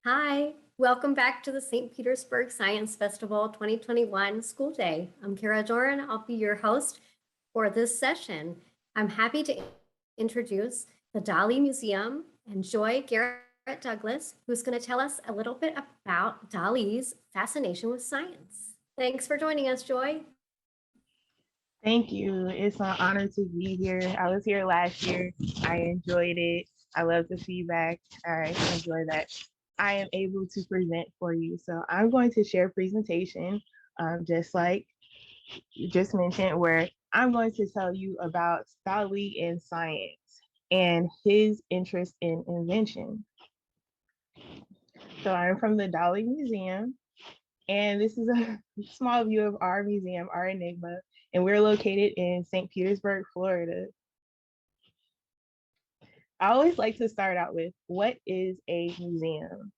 Hi, welcome back to the St. Petersburg Science Festival 2021 School Day. I'm Kara Doran. I'll be your host for this session. I'm happy to introduce the Dalí Museum and Joy Garrett-Douglas, who's going to tell us a little bit about Dalí's fascination with science. Thanks for joining us, Joy. Thank you. It's an honor to be here. I was here last year. I enjoyed it. I love the feedback. I enjoy that I am able to present for you. So I'm going to share a presentation, just like you just mentioned, where I'm going to tell you about Dali and science and his interest in invention. So I'm from the Dalí Museum, and this is a small view of our museum, our Enigma, and we're located in St. Petersburg, Florida. I always like to start out with, what is a museum?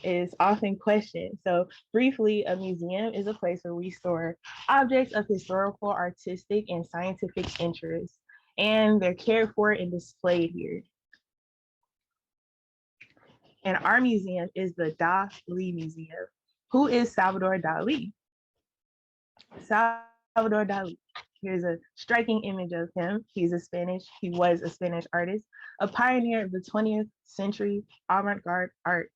Is often questioned. So briefly, a museum is a place where we store objects of historical, artistic, and scientific interest, and they're cared for and displayed here. And our museum is the Dalí Museum. Who is Salvador Dalí? Salvador Dalí. Here's a striking image of him. He was a Spanish artist, a pioneer of the 20th century avant-garde art.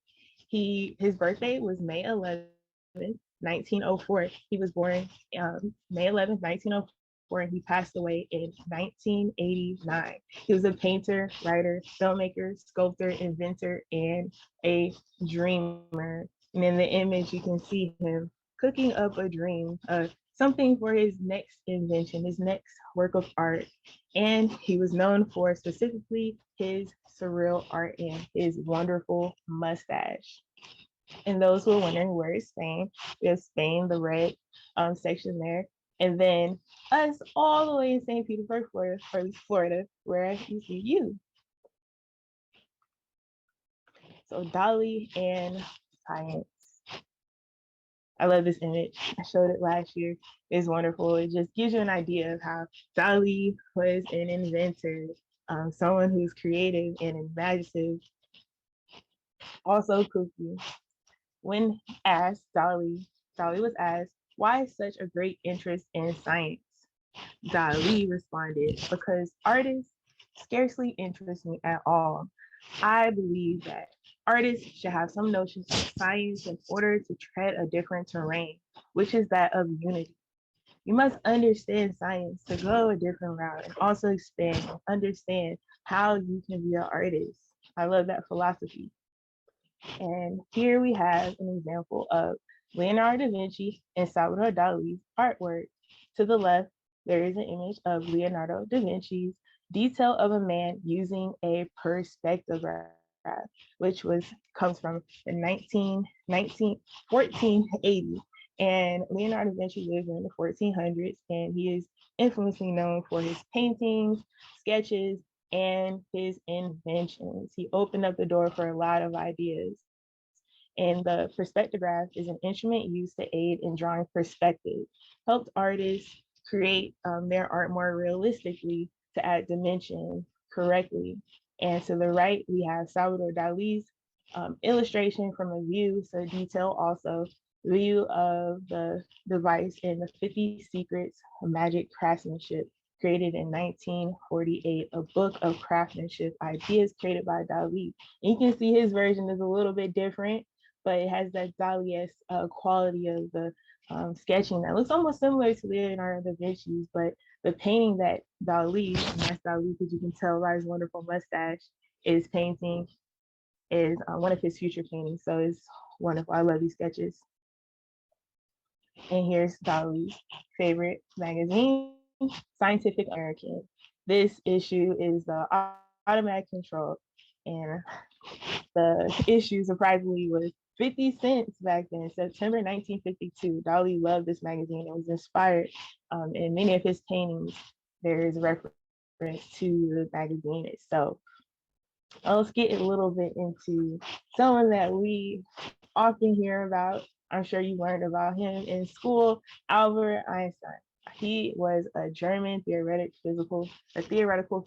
His birthday was May 11th, 1904. He was born May 11th, 1904, and he passed away in 1989. He was a painter, writer, filmmaker, sculptor, inventor, and a dreamer. And in the image, you can see him cooking up a dream, something for his next invention, his next work of art. And he was known for specifically his surreal art and his wonderful mustache. And those who are wondering, where is Spain? We have Spain, the red section there. And then us all the way in St. Petersburg, Florida, where you see you. So Dali and Science. I love this image. I showed it last year. It's wonderful. It just gives you an idea of how Dali was an inventor, someone who's creative and imaginative, also kooky. When asked, Dali was asked, why such a great interest in science? Dali responded, because artists scarcely interest me at all. I believe that artists should have some notions of science in order to tread a different terrain, which is that of unity. You must understand science to go a different route and also expand and understand how you can be an artist. I love that philosophy. And here we have an example of Leonardo da Vinci and Salvador Dali's artwork. To the left, there is an image of Leonardo da Vinci's detail of a man using a perspectograph, which comes from the 1480. And Leonardo da Vinci lived in the 1400s, and he is infamously known for his paintings, sketches, and his inventions. He opened up the door for a lot of ideas. And the perspectograph is an instrument used to aid in drawing perspective, helped artists create their art more realistically to add dimension correctly. And to the right, we have Salvador Dali's illustration from a view, so detail also, view of the device in the 50 Secrets of Magic Craftsmanship, created in 1948, a book of craftsmanship ideas created by Dalí. And you can see his version is a little bit different, but it has that Dalí-esque quality of the sketching that looks almost similar to Leonardo da Vinci's, but the painting that Dalí, and that's Dalí because you can tell by his wonderful mustache, is painting is one of his future paintings. So it's wonderful. I love these sketches. And here's Dalí's favorite magazine, Scientific American. This issue is the automatic control. And the issue surprisingly was 50 cents back then, September 1952. Dalí loved this magazine and was inspired in many of his paintings. There is a reference to the magazine itself. Let's get a little bit into someone that we often hear about. I'm sure you learned about him in school, Albert Einstein. He was a German theoretical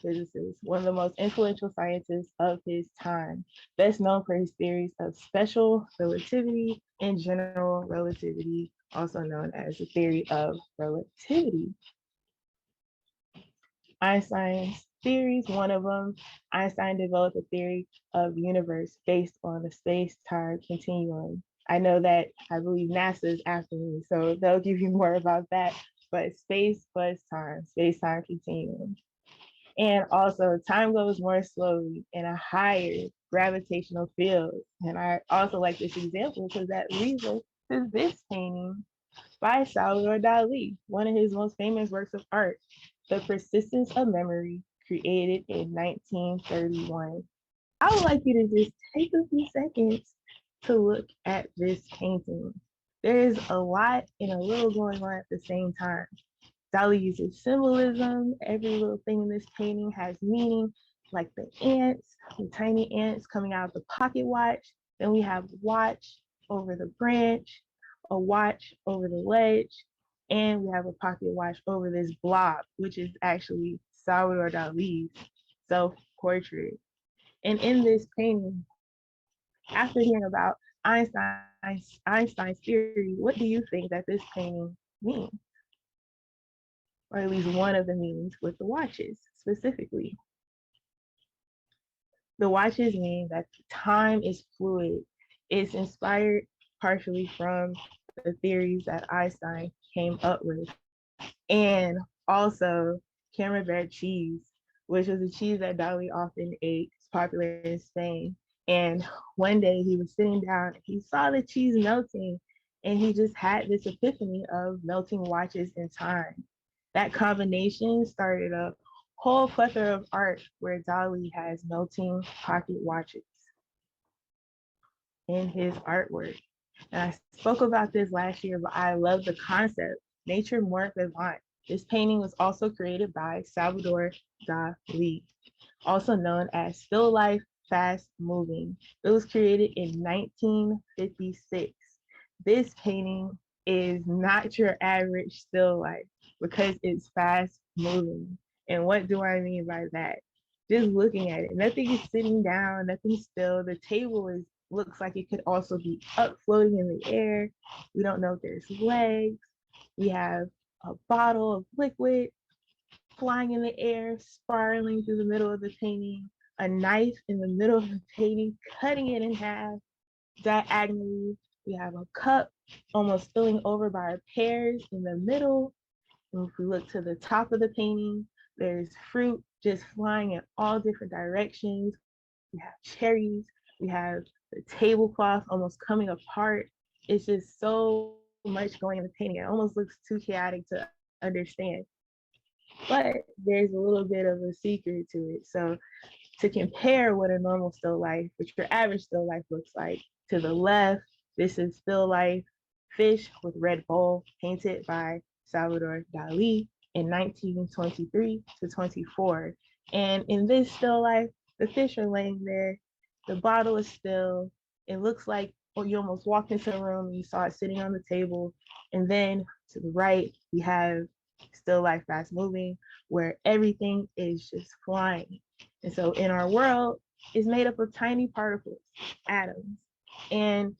physicist, one of the most influential scientists of his time, best known for his theories of special relativity and general relativity, also known as the theory of relativity. Einstein's theories, one of them, Einstein developed a theory of universe based on the space-time continuum. I know that I believe NASA is after me, so they'll give you more about that. But space plus time, space-time continuum. And also time goes more slowly in a higher gravitational field. And I also like this example because that leads us to this painting by Salvador Dalí, one of his most famous works of art, The Persistence of Memory, created in 1931. I would like you to just take a few seconds to look at this painting. There's a lot and a little going on at the same time. Dalí uses symbolism. Every little thing in this painting has meaning, like the ants, the tiny ants coming out of the pocket watch. Then we have watch over the branch, a watch over the ledge, and we have a pocket watch over this blob, which is actually Salvador Dalí's self-portrait. And in this painting, after hearing about Einstein's theory, what do you think that this painting means? Or at least one of the meanings with the watches specifically. The watches mean that time is fluid. It's inspired partially from the theories that Einstein came up with. And also Camembert cheese, which was a cheese that Dalí often ate. It's popular in Spain. And one day he was sitting down, he saw the cheese melting, and he just had this epiphany of melting watches in time. That combination started a whole plethora of art where Dalí has melting pocket watches in his artwork. And I spoke about this last year, but I love the concept, nature more vivant. This painting was also created by Salvador Dalí, also known as still life, fast moving. It was created in 1956. This painting is not your average still life because it's fast moving. And what do I mean by that? Just looking at it, nothing is sitting down, nothing still. The table is looks like it could also be up floating in the air. We don't know if there's legs. We have a bottle of liquid flying in the air, spiraling through the middle of the painting, a knife in the middle of the painting, cutting it in half diagonally. We have a cup almost spilling over by pears in the middle. And if we look to the top of the painting, there's fruit just flying in all different directions. We have cherries. We have the tablecloth almost coming apart. It's just so much going in the painting. It almost looks too chaotic to understand. But there's a little bit of a secret to it. So to compare what a normal still life, which your average still life looks like, to the left, this is still life fish with red bowl painted by Salvador Dalí in 1923 to 24. And in this still life, the fish are laying there, the bottle is still, it looks like you almost walked into a room and you saw it sitting on the table. And then to the right, we have still life fast moving, where everything is just flying. And so in our world, it's made up of tiny particles, atoms. And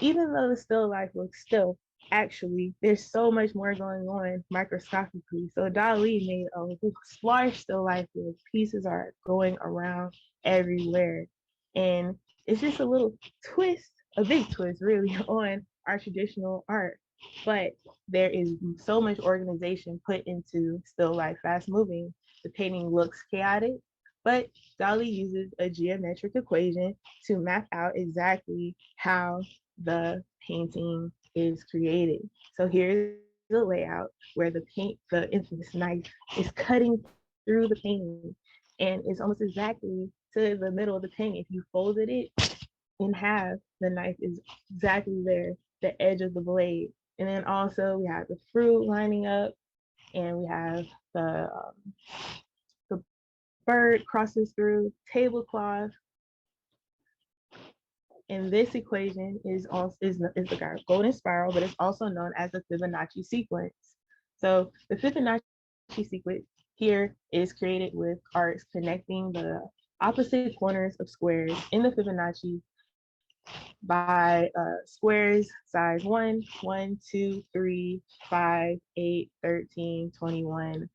even though the still life looks still, actually, there's so much more going on microscopically. So Dalí made a large still life where pieces are going around everywhere. And it's just a little twist, a big twist really, on our traditional art. But there is so much organization put into still life fast moving. The painting looks chaotic, but Dalí uses a geometric equation to map out exactly how the painting is created. So here's the layout where the infamous knife is cutting through the painting, and it's almost exactly to the middle of the painting. If you folded it in half, the knife is exactly there, the edge of the blade. And then also we have the fruit lining up, and we have the bird crosses through, tablecloth. And this equation is the golden spiral, but it's also known as the Fibonacci sequence. So the Fibonacci sequence here is created with arcs connecting the opposite corners of squares in the Fibonacci by squares size 1, 1, 2, 3, 5, 8, 13, 21,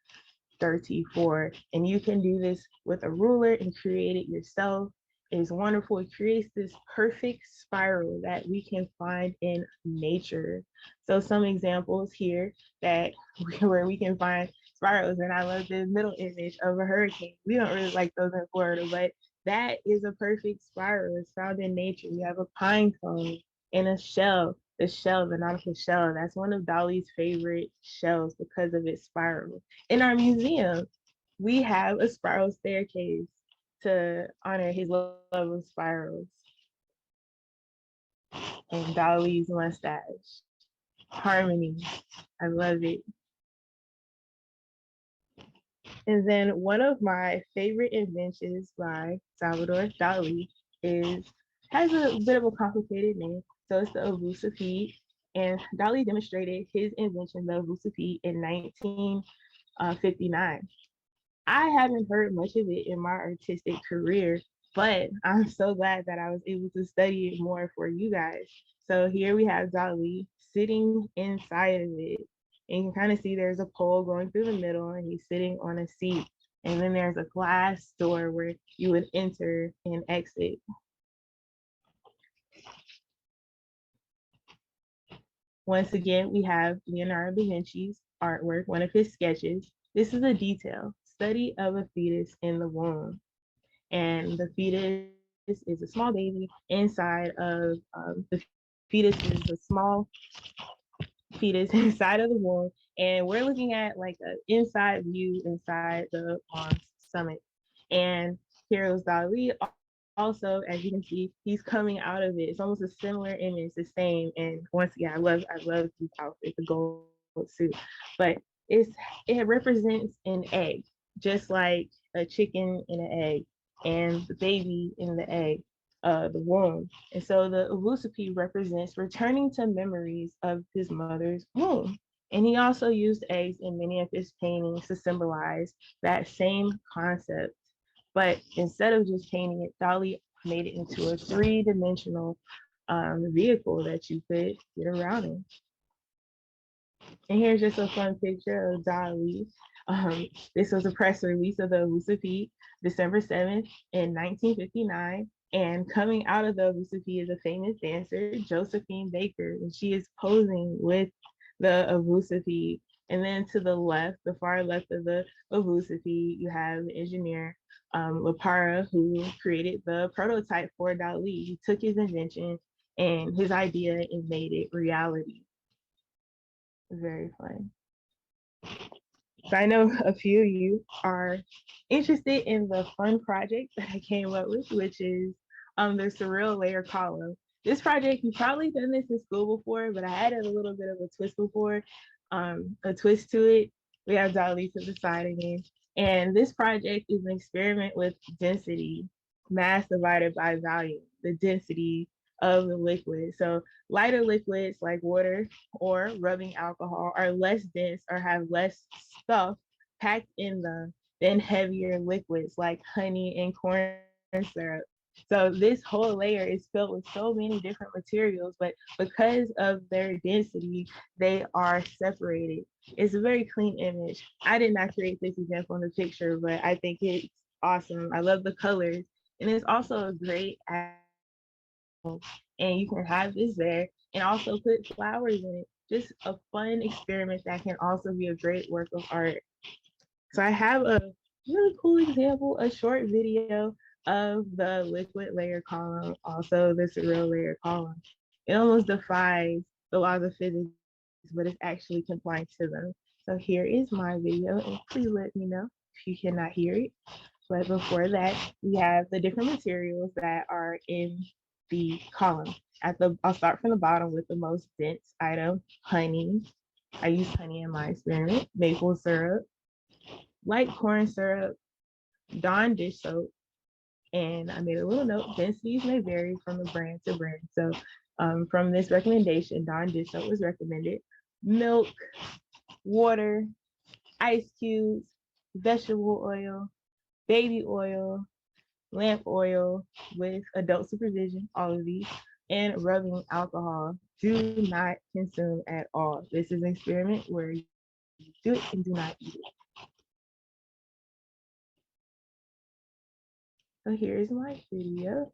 34. And you can do this with a ruler and create it yourself. It's wonderful. It creates this perfect spiral that we can find in nature. So some examples here that where we can find spirals, and I love the middle image of a hurricane. We don't really like those in Florida, but that is a perfect spiral. It's found in nature. We have a pine cone and a shell. The shell, the nautical shell, that's one of Dali's favorite shells because of its spiral. In our museum, we have a spiral staircase to honor his love of spirals and Dali's mustache. Harmony. I love it. And then one of my favorite inventions by Salvador Dalí is has a bit of a complicated name. So it's the Avusapede. And Dalí demonstrated his invention, the Avusapede, in 1959. I haven't heard much of it in my artistic career, but I'm so glad that I was able to study it more for you guys. So here we have Dalí sitting inside of it. And you can kind of see there's a pole going through the middle and he's sitting on a seat. And then there's a glass door where you would enter and exit. Once again, we have Leonardo da Vinci's artwork, one of his sketches. This is a detail, study of a fetus in the womb. And the fetus is a small baby inside of the fetus is a small fetus inside of the womb. And we're looking at like an inside view inside the mom's stomach. And here is Dalí. Also, as you can see, he's coming out of it. It's almost a similar image, the same. And once again, I love these outfits, the gold suit. But it represents an egg, just like a chicken in an egg and the baby in the egg, the womb. And so the Avusapede represents returning to memories of his mother's womb. And he also used eggs in many of his paintings to symbolize that same concept. But instead of just painting it, Dalí made it into a three-dimensional vehicle that you could get around in. And here's just a fun picture of Dalí. This was a press release of the Avusapede, December 7th in 1959. And coming out of the Avusapede is a famous dancer, Josephine Baker, and she is posing with the Avusapede. And then to the left, the far left of the Avusapede, you have the engineer Lapara, who created the prototype for Dalí. He took his invention and his idea and made it reality. Very fun. So I know a few of you are interested in the fun project that I came up with, which is the surreal layer column. This project, you've probably done this in school before, but I added a little bit of a twist before, a twist to it. We have Dalí to the side again. And this project is an experiment with density, mass divided by volume, the density of the liquid. So lighter liquids like water or rubbing alcohol are less dense or have less stuff packed in them than heavier liquids like honey and corn syrup. So this whole layer is filled with so many different materials, but because of their density, they are separated. It's a very clean image. I did not create this example in the picture, but I think it's awesome. I love the colors. And it's also a great and you can have this there and also put flowers in it. Just a fun experiment that can also be a great work of art. So I have a really cool example, a short video of the liquid layer column, also the surreal layer column. It almost defies the laws of physics, but it's actually compliant to them. So here is my video, and please let me know if you cannot hear it. But before that, we have the different materials that are in the column. I'll start from the bottom with the most dense item, honey. I used honey in my experiment, maple syrup, light corn syrup, Dawn dish soap, and I made a little note, densities may vary from a brand to brand. So from this recommendation, Dawn dish soap was recommended. Milk, water, ice cubes, vegetable oil, baby oil, lamp oil with adult supervision, all of these, and rubbing alcohol. Do not consume at all. This is an experiment where you do it and do not eat it. So here's my video.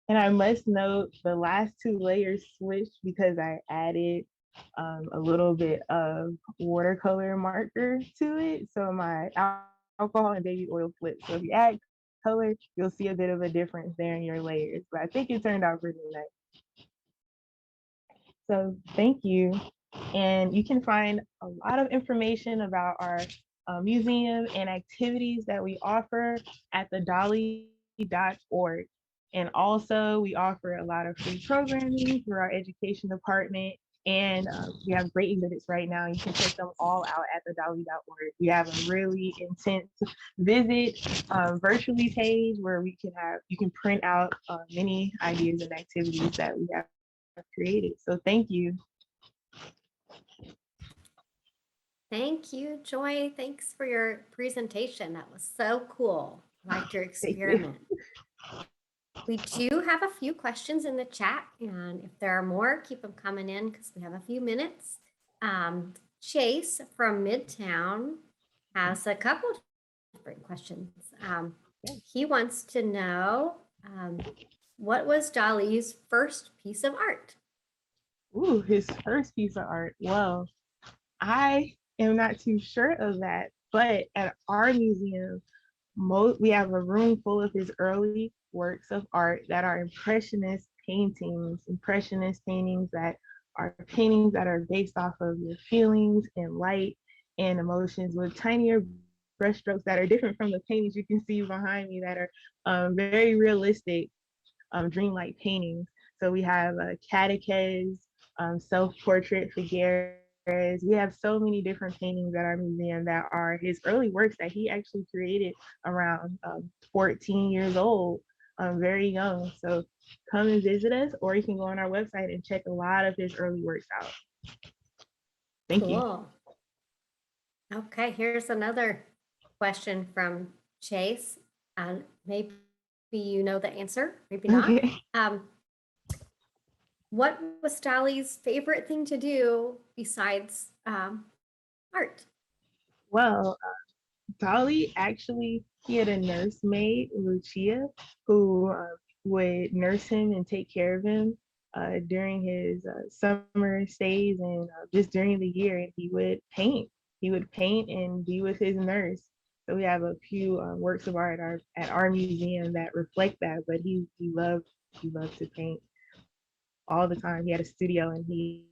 And I must note the last two layers switched because I added a little bit of watercolor marker to it. So my alcohol and baby oil flipped. So if you add color, you'll see a bit of a difference there in your layers. But I think it turned out pretty nice. So thank you. And you can find a lot of information about our museum and activities that we offer at the Dali.org. And also we offer a lot of free programming through our education department. And we have great exhibits right now. You can check them all out at the Dali.org. We have a really intense visit virtually page where you can print out many ideas and activities that we have created. So thank you. Thank you, Joy. Thanks for your presentation. That was so cool. I liked your Thank you. experiment. We do have a few questions in the chat, and if there are more, keep them coming in because we have a few minutes. Chase from Midtown has a couple different questions. He wants to know, what was Dalí's first piece of art? Ooh, his first piece of art. Well, I am not too sure of that, but at our museum, we have a room full of his early works of art that are impressionist paintings that are based off of your feelings and light and emotions with tinier brushstrokes that are different from the paintings you can see behind me that are very realistic, dreamlike paintings. So we have a catechese, self-portrait figures. We have so many different paintings at our museum that are his early works that he actually created around 14 years old, very young. So come and visit us, or you can go on our website and check a lot of his early works out. Thank you. Okay, here's another question from Chase. And maybe you know the answer, maybe not. Okay. What was Dalí's favorite thing to do besides art? Well, Dolly actually, he had a nursemaid, Lucia, who would nurse him and take care of him during his summer stays and just during the year. And he would paint. He would paint and be with his nurse. So we have a few works of art at our museum that reflect that. But he loved to paint all the time. He had a studio and he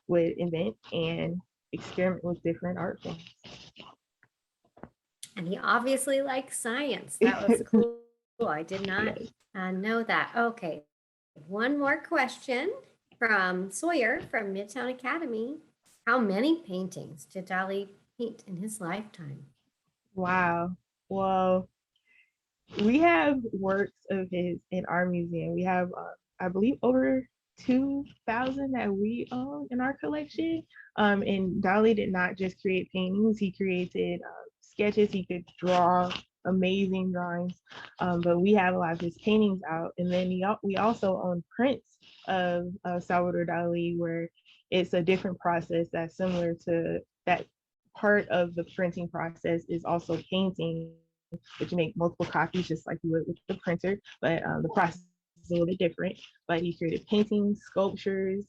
would invent and experiment with different art forms. And he obviously likes science. That was cool. I did not Yes. know that. Okay, one more question from Sawyer from Midtown Academy. How many paintings did Dalí paint in his lifetime? Wow. Well, we have works of his in our museum. We have, I believe, over 2,000 that we own in our collection. And Dolly did not just create paintings; he created sketches. He could draw amazing drawings. But we have a lot of his paintings out, and then we also own prints of Salvador Dali, where it's a different process that's similar to that. Part of the printing process is also painting, but you make multiple copies just like you would with the printer, but the process is a little bit different. But he created um, sculptures,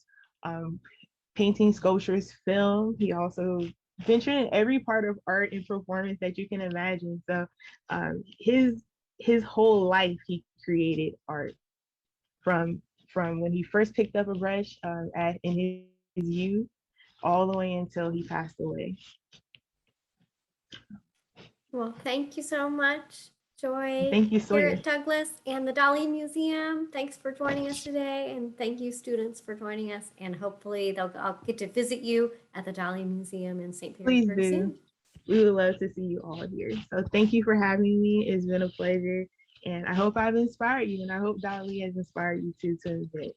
film. He also ventured in every part of art and performance that you can imagine. So his whole life he created art from when he first picked up a brush in his youth all the way until he passed away. Well, thank you so much, Joy, Thank you, Sawyer. Garrett-Douglas, and the Dalí Museum. Thanks for joining us today, and thank you, students, for joining us. And hopefully, I'll get to visit you at the Dalí Museum in St. Please Petersburg do. soon. We would love to see you all here. So thank you for having me. It's been a pleasure. And I hope I've inspired you, and I hope Dali has inspired you too to invent.